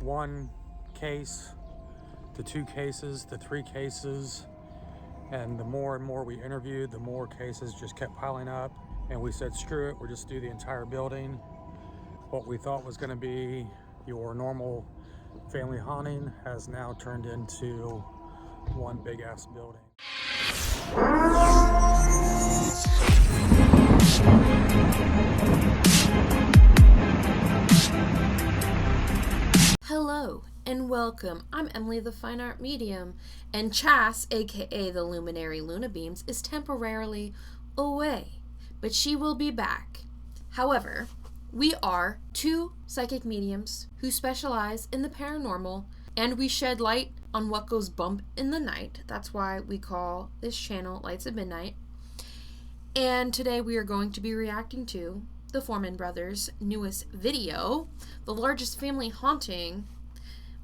one case to 2 cases to 3 cases, and the more and more we interviewed, the more cases just kept piling up, and we said screw it, we'll just do the entire building. What we thought was going to be your normal family haunting has now turned into one big ass building. Hello and welcome. I'm Emily the Fine Art Medium, and Chas, aka the Luminary Luna Beams, is temporarily away, but she will be back. However, we are 2 psychic mediums who specialize in the paranormal, and we shed light on what goes bump in the night. That's why we call this channel Lights at Midnight. And today we are going to be reacting to the Foreman Brothers' newest video, the largest family haunting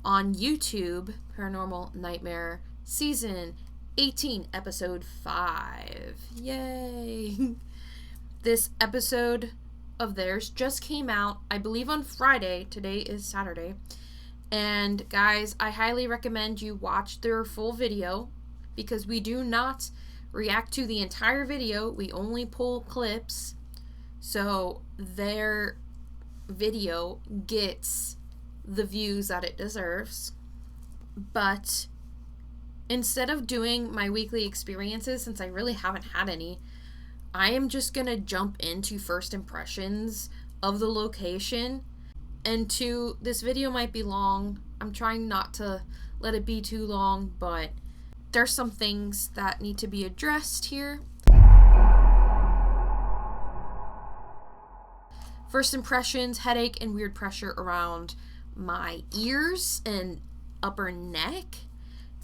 on YouTube, Paranormal Nightmare Season 18, Episode 5. Yay! This episode of theirs just came out, I believe, on Friday. Today is Saturday. And guys, I highly recommend you watch their full video, because we do not react to the entire video. We only pull clips. So their video gets the views that it deserves. But instead of doing my weekly experiences, since I really haven't had any, I am just going to jump into first impressions of the location. And this video might be long. I'm trying not to let it be too long, but there's some things that need to be addressed here. First impressions: headache and weird pressure around my ears and upper neck.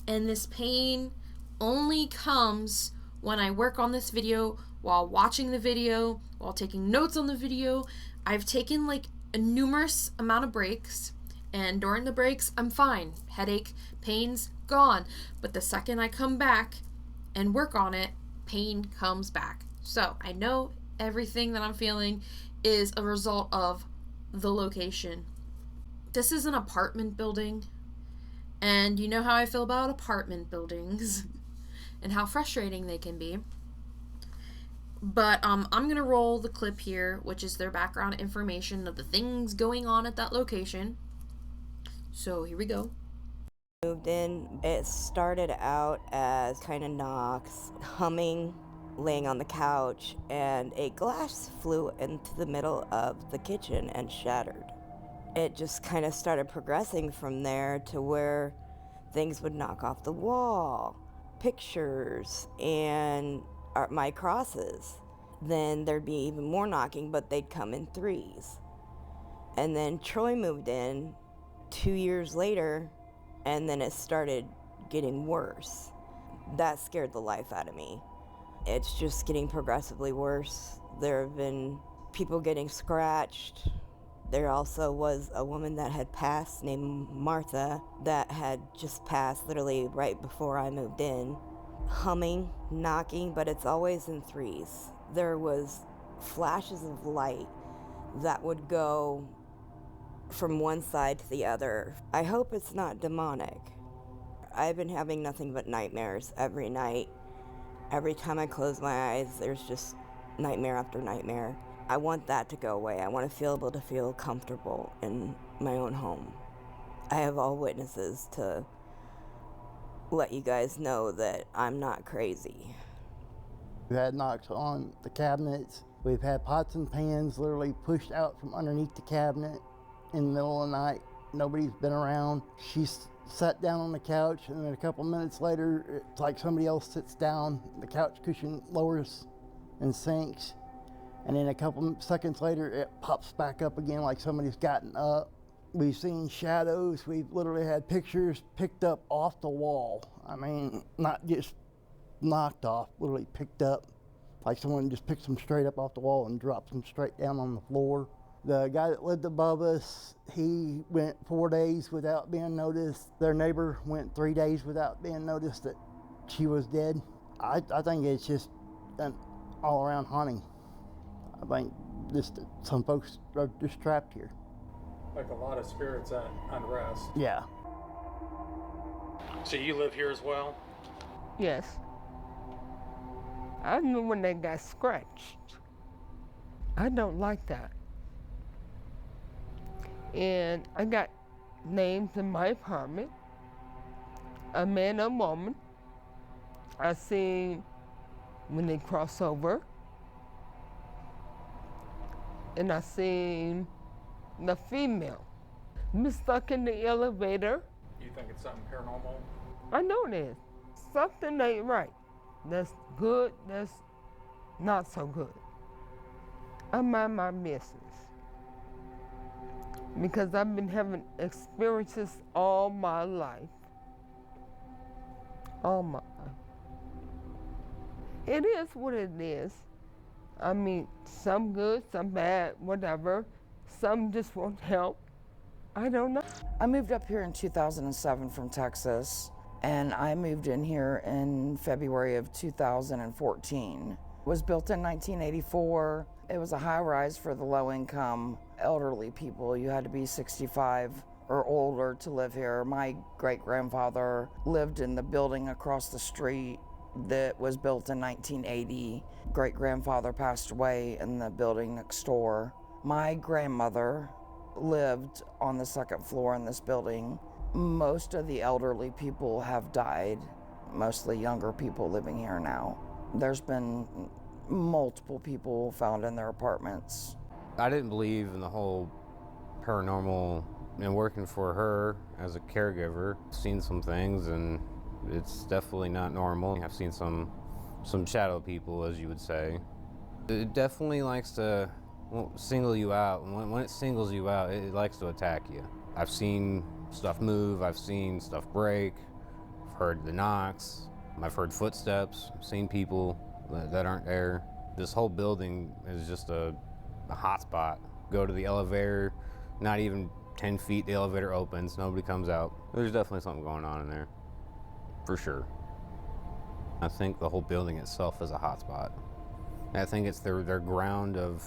And this pain only comes when I work on this video, while watching the video, while taking notes on the video. I've taken like a numerous amount of breaks, and during the breaks I'm fine. Headache, pain's gone. But the second I come back and work on it, pain comes back. So I know everything that I'm feeling is a result of the location. This is an apartment building, and you know how I feel about apartment buildings and how frustrating they can be. But I'm gonna roll the clip here, which is their background information of the things going on at that location. So here we go. Moved in, it started out as kind of knocks, humming, laying on the couch, and a glass flew into the middle of the kitchen and shattered. It just kind of started progressing from there to where things would knock off the wall, pictures, and my crosses. Then there'd be even more knocking, but they'd come in threes. And then Troy moved in 2 years later, and then it started getting worse. That scared the life out of me. It's just getting progressively worse. There have been people getting scratched. There also was a woman that had passed named Martha that had just passed literally right before I moved in. Humming, knocking, but it's always in threes. There was flashes of light that would go from one side to the other. I hope it's not demonic. I've been having nothing but nightmares every night. Every time I close my eyes, there's just nightmare after nightmare. I want that to go away. I want to feel able to feel comfortable in my own home. I have all witnesses to let you guys know that I'm not crazy. We've had knocks on the cabinets. We've had pots and pans literally pushed out from underneath the cabinet in the middle of the night. Nobody's been around. She's sat down on the couch, and then a couple minutes later, it's like somebody else sits down. The couch cushion lowers and sinks, and then a couple seconds later, it pops back up again like somebody's gotten up. We've seen shadows. We've literally had pictures picked up off the wall. I mean, not just knocked off, literally picked up, like someone just picked them straight up off the wall and dropped them straight down on the floor. The guy that lived above us, he went 4 days without being noticed. Their neighbor went 3 days without being noticed that she was dead. I think it's just an all-around haunting. I think just some folks are just trapped here. Like a lot of spirits at unrest. Yeah. So you live here as well? Yes. I knew when they got scratched. I don't like that. And I got names in my apartment, a man and a woman. I seen when they cross over. And I seen the female. Been stuck in the elevator. You think it's something paranormal? I know it is. Something ain't right. That's good, that's not so good. I mind my business. Because I've been having experiences all my life. All my life. It is what it is. I mean, some good, some bad, whatever. Some just won't help. I don't know. I moved up here in 2007 from Texas, and I moved in here in February of 2014. It was built in 1984. It was a high rise for the low income elderly people. You had to be 65 or older to live here. My great grandfather lived in the building across the street that was built in 1980. Great grandfather passed away in the building next door. My grandmother lived on the second floor in this building. Most of the elderly people have died, mostly younger people living here now. There's been multiple people found in their apartments. I didn't believe in the whole paranormal, and working for her as a caregiver, seen some things, and it's definitely not normal. I've seen some shadow people, as you would say. It definitely likes to single you out. When it singles you out, it likes to attack you. I've seen stuff move, I've seen stuff break, I've heard the knocks, I've heard footsteps, seen people that aren't there. This whole building is just a hot spot. Go to the elevator, not even 10 feet, the elevator opens, nobody comes out. There's definitely something going on in there, for sure. I think the whole building itself is a hot spot. I think it's their ground of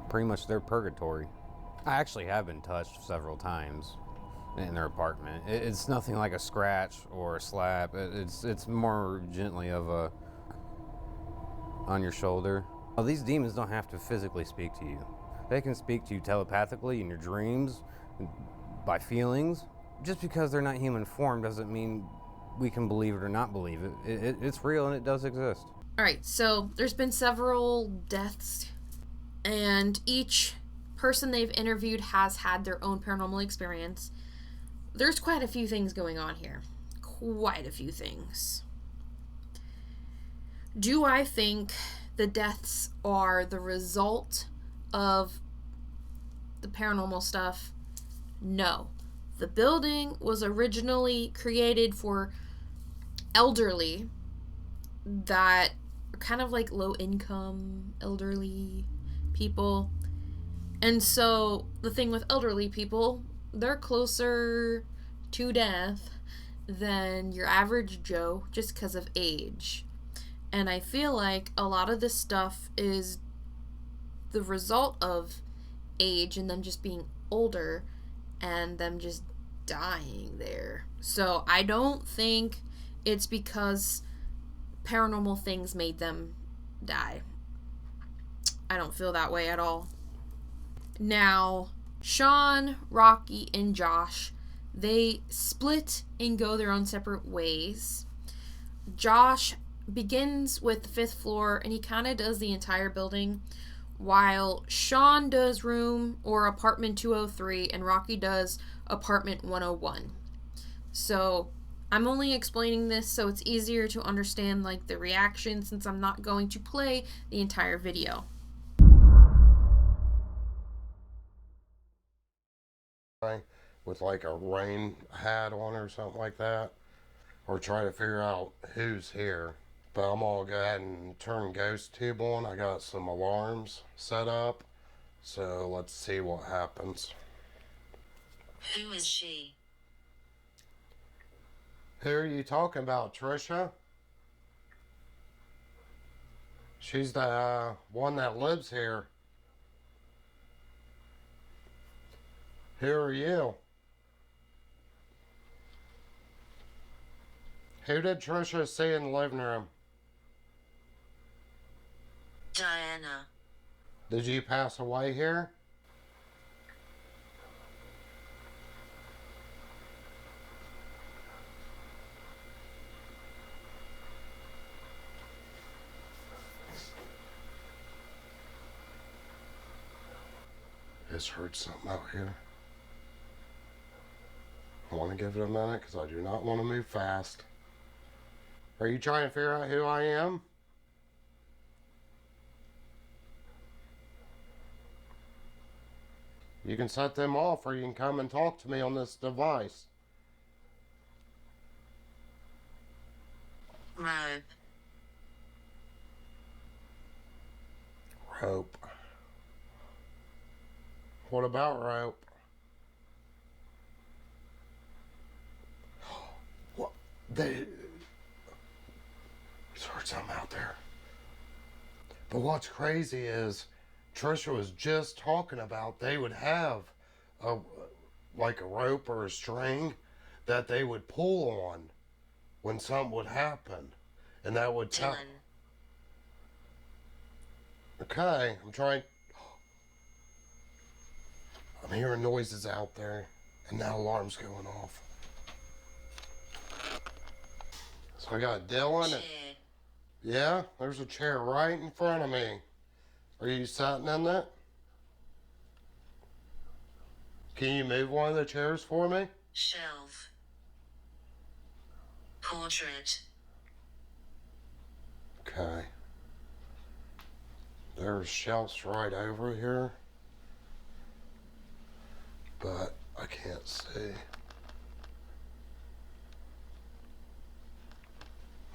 pretty much their purgatory. I actually have been touched several times in their apartment. It's nothing like a scratch or a slap. It's more gently of a on your shoulder. Well, these demons don't have to physically speak to you. They can speak to you telepathically in your dreams, by feelings. Just because they're not human form doesn't mean we can believe it or not believe it. It's real and it does exist. All right, so there's been several deaths, and each person they've interviewed has had their own paranormal experience. There's quite a few things going on here. Quite a few things. Do I think the deaths are the result of the paranormal stuff? No. The building was originally created for elderly that are kind of like low income elderly people. And so the thing with elderly people, they're closer to death than your average Joe just because of age. And I feel like a lot of this stuff is the result of age and them just being older and them just dying there. So I don't think it's because paranormal things made them die. I don't feel that way at all. Now, Shaun, Rocky, and Josh, they split and go their own separate ways. Josh begins with the 5th floor and he kind of does the entire building, while Shaun does room or apartment 203 and Rocky does apartment 101. So I'm only explaining this so it's easier to understand like the reaction, since I'm not going to play the entire video. With like a rain hat on or something like that, or try to figure out who's here. But I'm gonna go ahead and turn ghost tube on. I got some alarms set up, so let's see what happens. Who is she? Who are you talking about, Trisha? She's the one that lives here. Who are you? Who did Trisha see in the living room? Diana. Did you pass away here? Just heard something out here. I want to give it a minute because I do not want to move fast. Are you trying to figure out who I am? You can set them off or you can come and talk to me on this device. Rope. Rope. What about rope? What? There's something out there. But what's crazy is Trisha was just talking about they would have like a rope or a string that they would pull on when something would happen. And that would tell. Dylan. Okay, I'm hearing noises out there, and now alarm's going off. So I got Dylan. Chair. Yeah, there's a chair right in front of me. Are you sitting in that? Can you move one of the chairs for me? Shelf. Portrait. Okay. There's shelves right over here, but I can't see.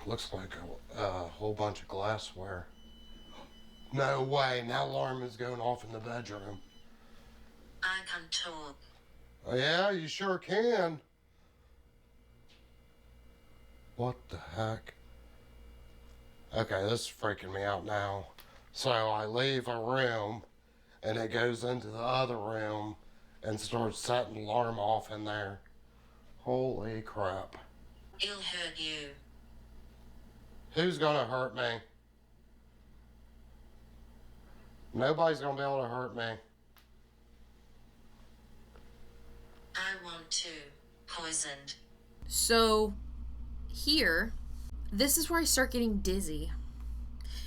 Looks like a whole bunch of glassware. No way, now alarm is going off in the bedroom. I can talk. Oh, yeah, you sure can. What the heck? Okay, this is freaking me out now. So I leave a room and it goes into the other room and starts setting the alarm off in there. Holy crap. It'll hurt you. Who's gonna hurt me? Nobody's gonna be able to hurt me. I want to. Poisoned. So, here, this is where I start getting dizzy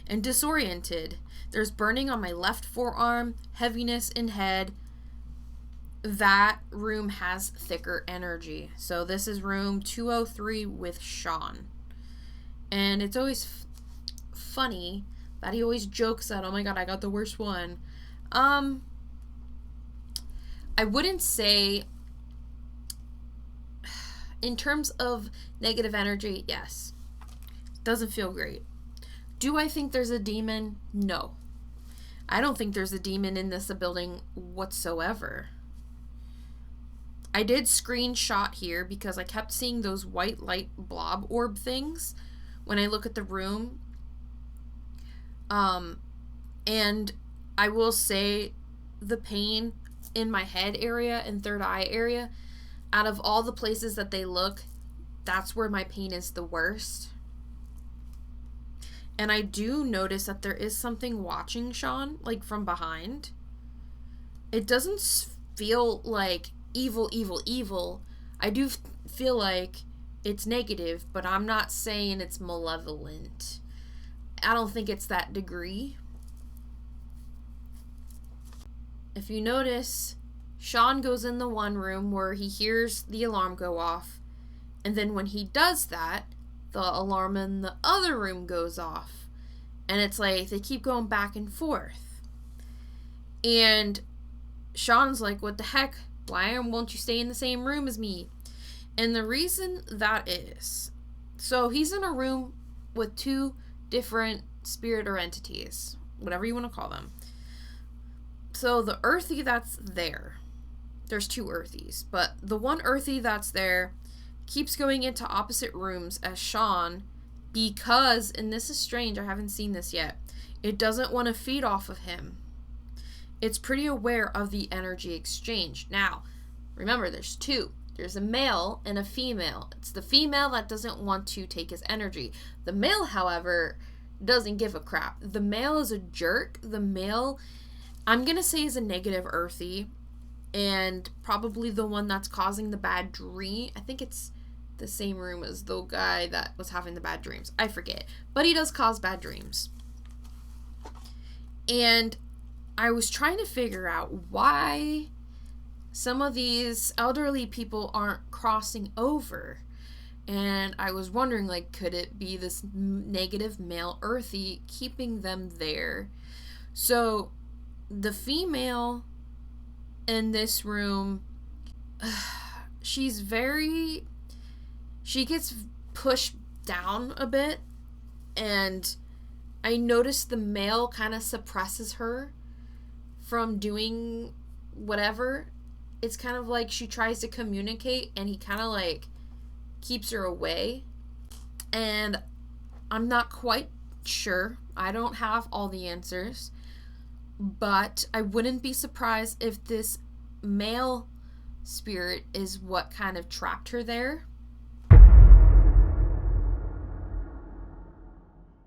and disoriented. There's burning on my left forearm, heaviness in head. That room has thicker energy. So this is room 203 with Shaun. And it's always funny that he always jokes that, oh my god, I got the worst one. I wouldn't say, in terms of negative energy, yes. Doesn't feel great. Do I think there's a demon? No. I don't think there's a demon in this building whatsoever. I did screenshot here because I kept seeing those white light blob orb things when I look at the room. And I will say the pain in my head area and third eye area, out of all the places that they look, that's where my pain is the worst. And I do notice that there is something watching Shaun, like from behind. It doesn't feel like evil, evil, evil. I do feel like it's negative, but I'm not saying it's malevolent. I don't think it's that degree. If you notice, Shaun goes in the one room where he hears the alarm go off, and then when he does that, the alarm in the other room goes off. And it's like they keep going back and forth. And Shaun's like, what the heck? Why won't you stay in the same room as me? And the reason that is, so he's in a room with two different spirit or entities, whatever you want to call them. So the earthy that's there, there's two earthies, but the one earthy that's there keeps going into opposite rooms as Shaun, because, and this is strange, I haven't seen this yet, it doesn't want to feed off of him. It's pretty aware of the energy exchange. Now, Remember, there's two. There's a male and a female. It's the female that doesn't want to take his energy. The male, however, doesn't give a crap. The male is a jerk. The male, I'm going to say, is a negative earthy, and probably the one that's causing the bad dream. I think it's the same room as the guy that was having the bad dreams. I forget. But he does cause bad dreams. And I was trying to figure out why some of these elderly people aren't crossing over. And I was wondering, like, could it be this negative male earthy keeping them there? So the female in this room, she gets pushed down a bit, and I noticed the male kind of suppresses her from doing whatever. It's kind of like she tries to communicate and he kind of like keeps her away. And I'm not quite sure. I don't have all the answers. But I wouldn't be surprised if this male spirit is what kind of trapped her there.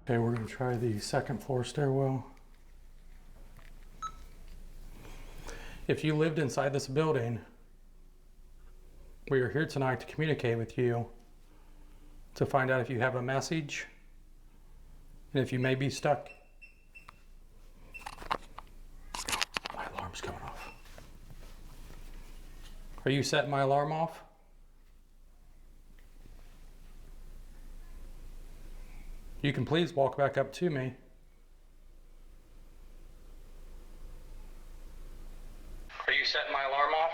Okay, we're going to try the second floor stairwell. If you lived inside this building, we are here tonight to communicate with you to find out if you have a message and if you may be stuck. My alarm's going off. Are you setting my alarm off? You can please walk back up to me. Are you setting my alarm off?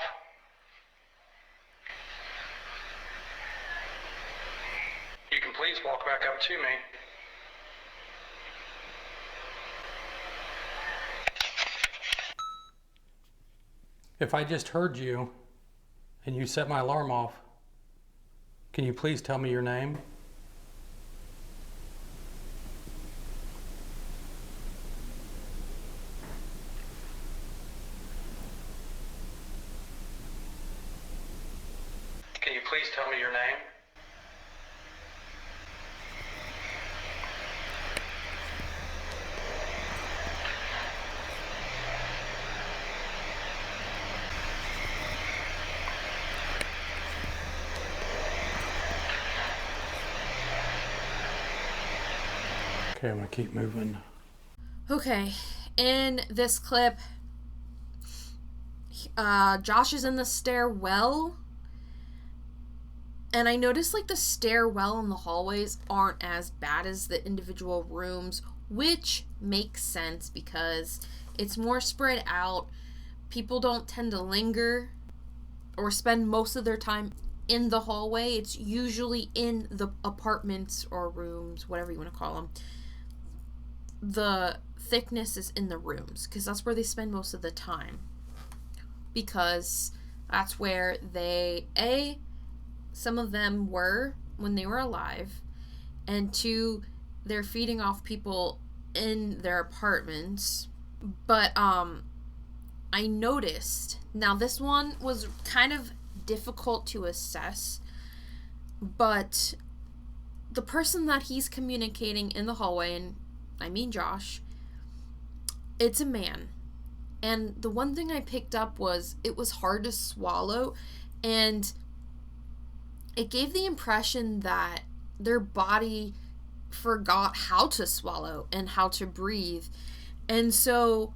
You can please walk back up to me. If I just heard you and you set my alarm off, can you please tell me your name? Can you please tell me your name? Okay, I'm gonna keep moving. Okay, in this clip, Josh is in the stairwell. And I noticed like the stairwell and the hallways aren't as bad as the individual rooms, which makes sense because it's more spread out. People don't tend to linger or spend most of their time in the hallway. It's usually in the apartments or rooms, whatever you want to call them. The thickness is in the rooms because that's where they spend most of the time. Because that's where some of them were when they were alive, and two, they're feeding off people in their apartments. But I noticed, now this one was kind of difficult to assess, but the person that he's communicating in the hallway, and I mean Josh, it's a man. And the one thing I picked up was it was hard to swallow, and it gave the impression that their body forgot how to swallow and how to breathe. And so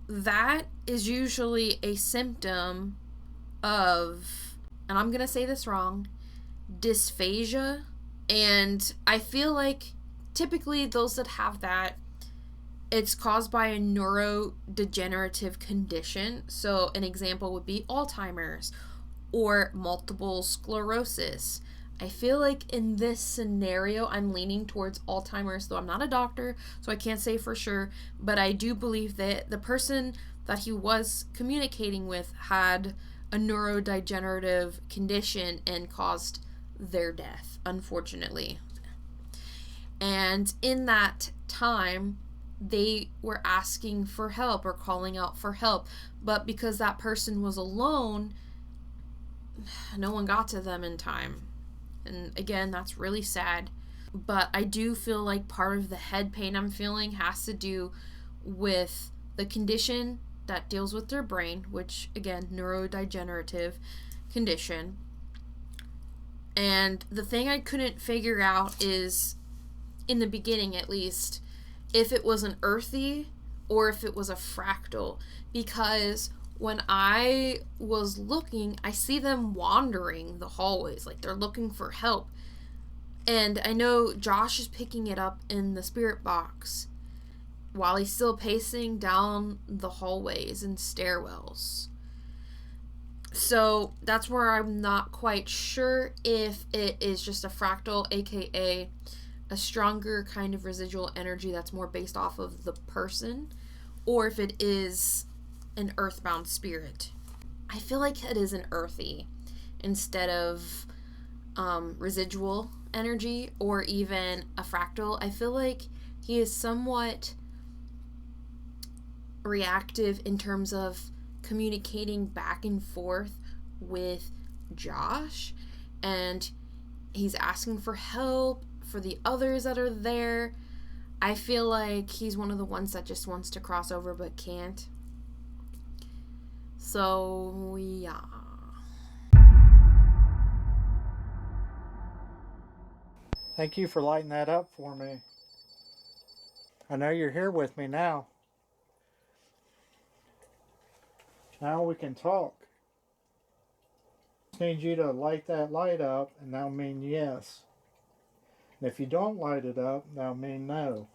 that is usually a symptom of, and I'm going to say this wrong, dysphagia. And I feel like typically those that have that, it's caused by a neurodegenerative condition. So an example would be Alzheimer's or multiple sclerosis. I feel like in this scenario, I'm leaning towards Alzheimer's, though I'm not a doctor, so I can't say for sure, but I do believe that the person that he was communicating with had a neurodegenerative condition and caused their death, unfortunately. And in that time, they were asking for help or calling out for help, but because that person was alone, no one got to them in time. And again, that's really sad. But I do feel like part of the head pain I'm feeling has to do with the condition that deals with their brain, which, again, neurodegenerative condition. And the thing I couldn't figure out is, in the beginning at least, if it was an earthy or if it was a fractal. Because when I was looking, I see them wandering the hallways, like they're looking for help. And I know Josh is picking it up in the spirit box while he's still pacing down the hallways and stairwells. So that's where I'm not quite sure if it is just a fractal, aka a stronger kind of residual energy that's more based off of the person, or if it is an earthbound spirit. I feel like it is an earthy instead of residual energy or even a fractal. I feel like he is somewhat reactive in terms of communicating back and forth with Josh, and he's asking for help for the others that are there. I feel like he's one of the ones that just wants to cross over but can't. So, yeah. Thank you for lighting that up for me. I know you're here with me now. Now we can talk. I need you to light that light up, and that'll mean yes. And if you don't light it up, that'll mean no.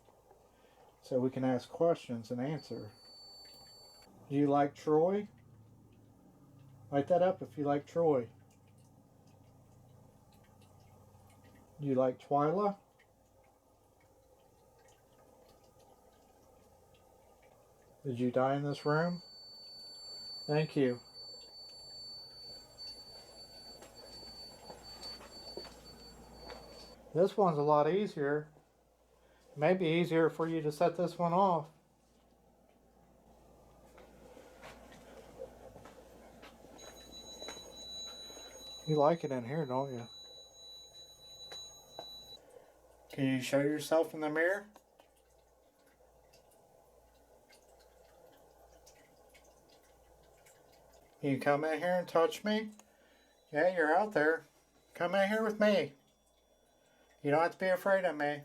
So we can ask questions and answer. Do you like Troy? Light that up if you like Troy. Do you like Twyla? Did you die in this room? Thank you. This one's a lot easier. Maybe easier for you to set this one off. You like it in here, don't you? Can you show yourself in the mirror? Can you come in here and touch me? Yeah, you're out there. Come in here with me. You don't have to be afraid of me.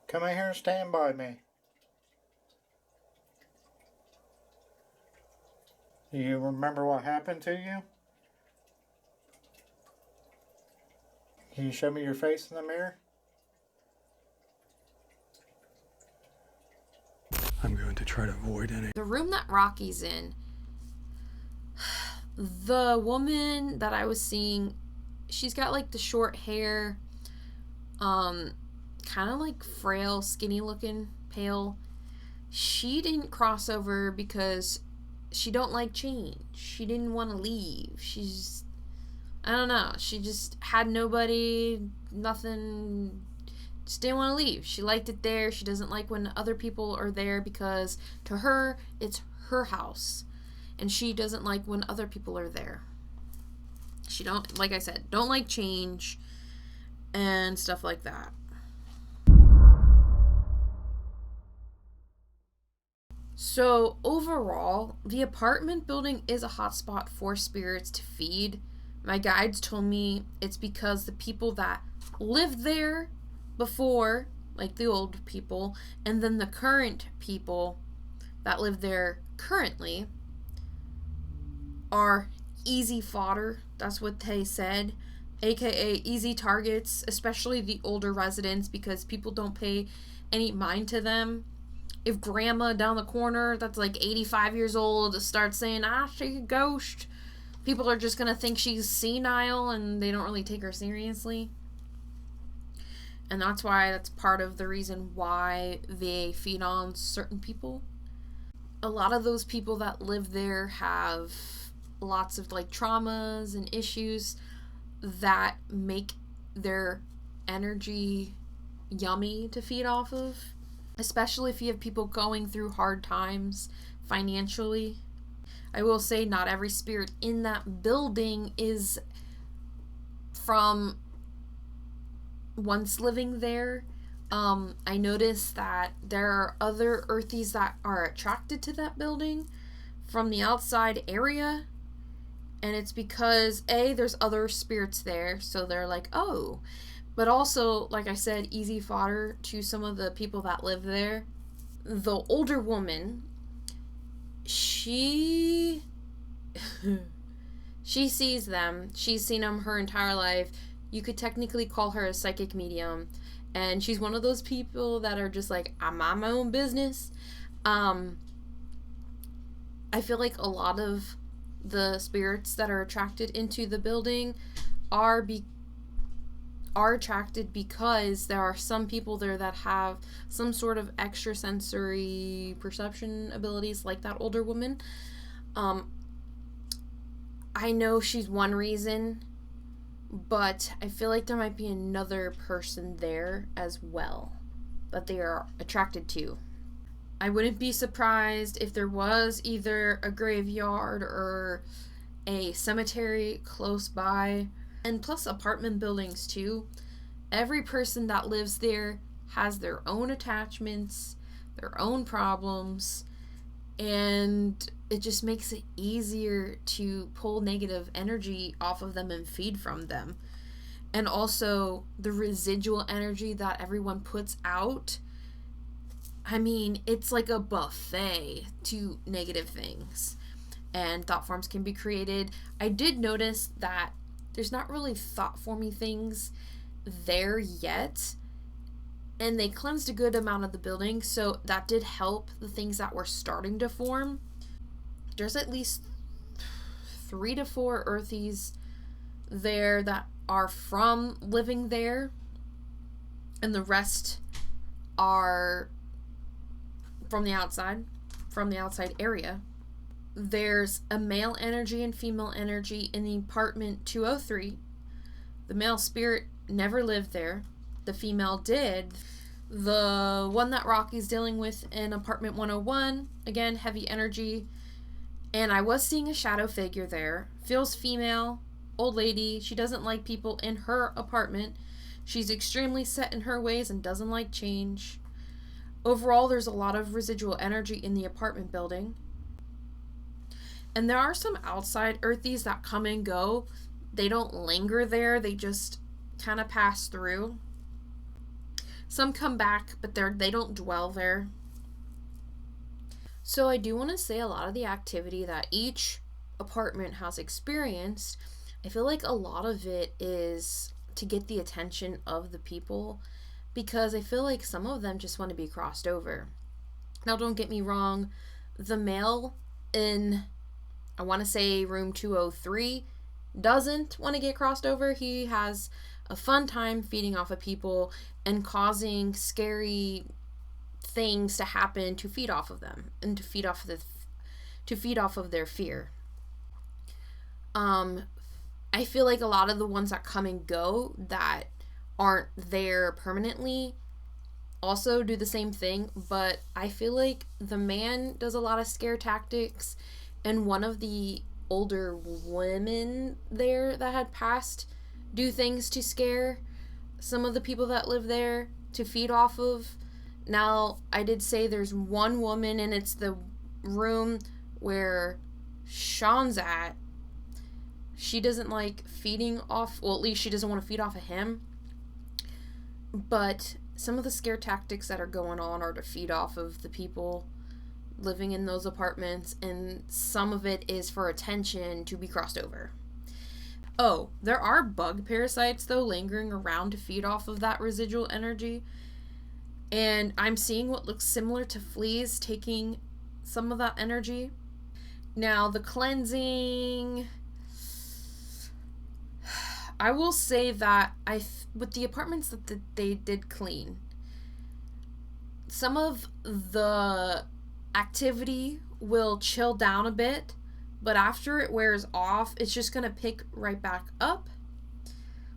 Come in here and stand by me. Do you remember what happened to you? Can you show me your face in the mirror? I'm going to try to avoid any. The room that Rocky's in, the woman that I was seeing, she's got like the short hair, kind of like frail, skinny looking, pale. She didn't cross over because she don't like change. She didn't want to leave. She's, I don't know, she just had nobody, nothing, just didn't want to leave. She liked it there. She doesn't like when other people are there because to her, it's her house. And she doesn't like when other people are there. She don't, like I said, don't like change and stuff like that. So overall, the apartment building is a hotspot for spirits to feed. My guides told me it's because the people that lived there before, like the old people, and then the current people that live there currently are easy fodder. That's what they said, aka easy targets, especially the older residents, because people don't pay any mind to them. If grandma down the corner that's like 85 years old starts saying, she's a ghost, people are just gonna think she's senile and they don't really take her seriously. And that's part of the reason why they feed on certain people. A lot of those people that live there have lots of like traumas and issues that make their energy yummy to feed off of, especially if you have people going through hard times financially. I will say not every spirit in that building is from once living there. I noticed that there are other earthies that are attracted to that building from the outside area, and it's because there's other spirits there, so they're like, oh, but also, like I said, easy fodder to some of the people that live there. The older woman, she sees them. She's seen them her entire life. You could technically call her a psychic medium. And she's one of those people that are just like, I mind my own business. I feel like a lot of the spirits that are attracted into the building are attracted because there are some people there that have some sort of extrasensory perception abilities, like that older woman. I know she's one reason, but I feel like there might be another person there as well that they are attracted to. I wouldn't be surprised if there was either a graveyard or a cemetery close by. And plus apartment buildings too. Every person that lives there has their own attachments, their own problems, and it just makes it easier to pull negative energy off of them and feed from them. And also the residual energy that everyone puts out, I mean, it's like a buffet to negative things, and thought forms can be created. I did notice that there's not really thought formy things there yet, and they cleansed a good amount of the building, so that did help the things that were starting to form. There's at least 3 to 4 earthies there that are from living there, and the rest are from the outside area. There's a male energy and female energy in the apartment 203. The male spirit never lived there. The female did. The one that Rocky's dealing with in apartment 101, again, heavy energy. And I was seeing a shadow figure there. Feels female, old lady. She doesn't like people in her apartment. She's extremely set in her ways and doesn't like change. Overall, there's a lot of residual energy in the apartment building. And there are some outside earthies that come and go. They don't linger there. They just kind of pass through. Some come back, but they don't dwell there. So I do want to say a lot of the activity that each apartment has experienced, I feel like a lot of it is to get the attention of the people, because I feel like some of them just want to be crossed over. Now, don't get me wrong, the male in, I want to say, room 203 doesn't want to get crossed over. He has a fun time feeding off of people and causing scary things to happen to feed off of them and to feed off of their fear. I feel like a lot of the ones that come and go that aren't there permanently also do the same thing, but I feel like the man does a lot of scare tactics, and one of the older women there that had passed do things to scare some of the people that live there to feed off of. Now, I did say there's one woman, and it's the room where Shaun's at. She doesn't like feeding off, well, at least she doesn't want to feed off of him. But some of the scare tactics that are going on are to feed off of the people living in those apartments, and some of it is for attention to be crossed over. Oh, there are bug parasites, though, lingering around to feed off of that residual energy. And I'm seeing what looks similar to fleas taking some of that energy. Now, the cleansing, I will say that with the apartments that they did clean, some of the activity will chill down a bit, but after it wears off, it's just going to pick right back up.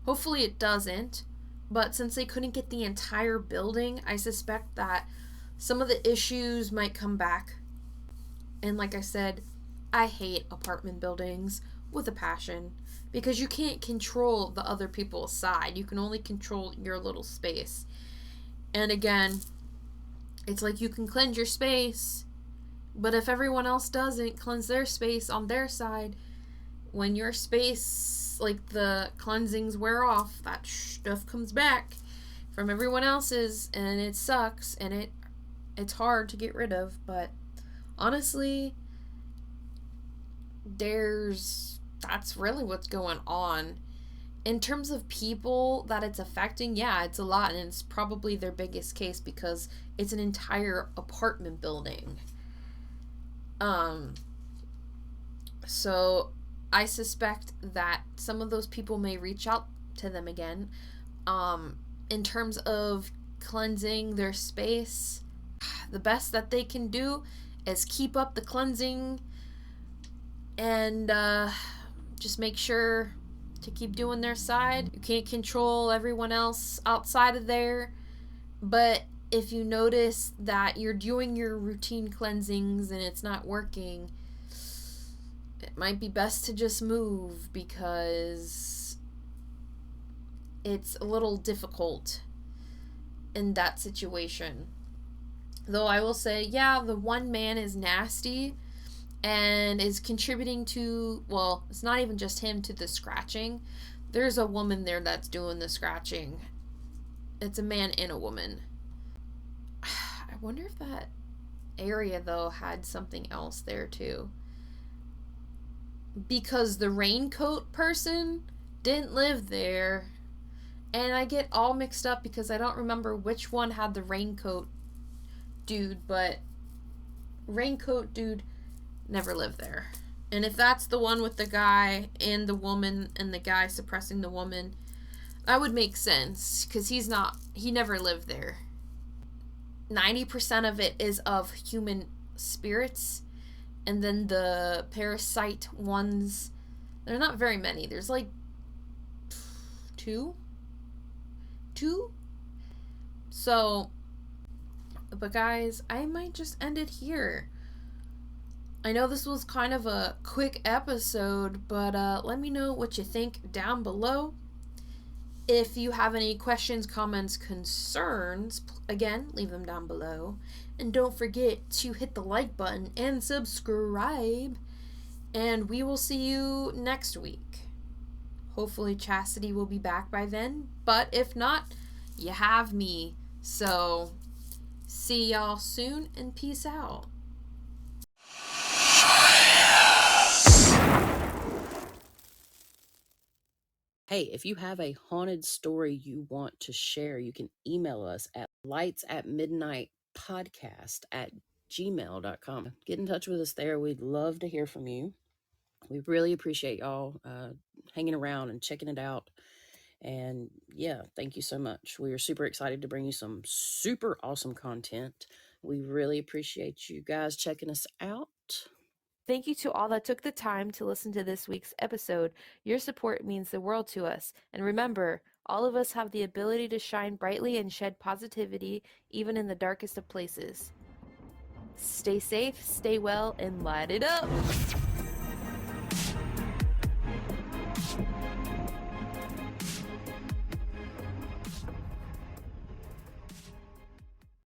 Hopefully it doesn't, but since they couldn't get the entire building, I suspect that some of the issues might come back. And like I said, I hate apartment buildings with a passion because you can't control the other people's side. You can only control your little space. And again, it's like you can cleanse your space, but if everyone else doesn't cleanse their space on their side, when your space, like the cleansings wear off, that stuff comes back from everyone else's, and it sucks, and it's hard to get rid of. But honestly, that's really what's going on. In terms of people that it's affecting, yeah, it's a lot, and it's probably their biggest case because it's an entire apartment building. So I suspect that some of those people may reach out to them again. In terms of cleansing their space, the best that they can do is keep up the cleansing and just make sure to keep doing their side. You can't control everyone else outside of there, but if you notice that you're doing your routine cleansings and it's not working, it might be best to just move because it's a little difficult in that situation. Though I will say, yeah, the one man is nasty and is contributing to, well, it's not even just him, to the scratching. There's a woman there that's doing the scratching. It's a man and a woman. I wonder if that area, though, had something else there, too. Because the raincoat person didn't live there. And I get all mixed up because I don't remember which one had the raincoat dude, but raincoat dude never lived there. And if that's the one with the guy and the woman and the guy suppressing the woman, that would make sense because he never lived there. 90% of it is of human spirits, and then the parasite ones, they're not very many. There's like two. So, but guys, I might just end it here. I know this was kind of a quick episode, but let me know what you think down below. If you have any questions, comments, concerns, again, leave them down below. And don't forget to hit the like button and subscribe. And we will see you next week. Hopefully Chastity will be back by then. But if not, you have me. So, see y'all soon and peace out. Hey, if you have a haunted story you want to share, you can email us at lightsatmidnightpodcast@gmail.com. Get in touch with us there. We'd love to hear from you. We really appreciate y'all hanging around and checking it out. And yeah, thank you so much. We are super excited to bring you some super awesome content. We really appreciate you guys checking us out. Thank you to all that took the time to listen to this week's episode. Your support means the world to us. And remember, all of us have the ability to shine brightly and shed positivity, even in the darkest of places. Stay safe, stay well, and light it up!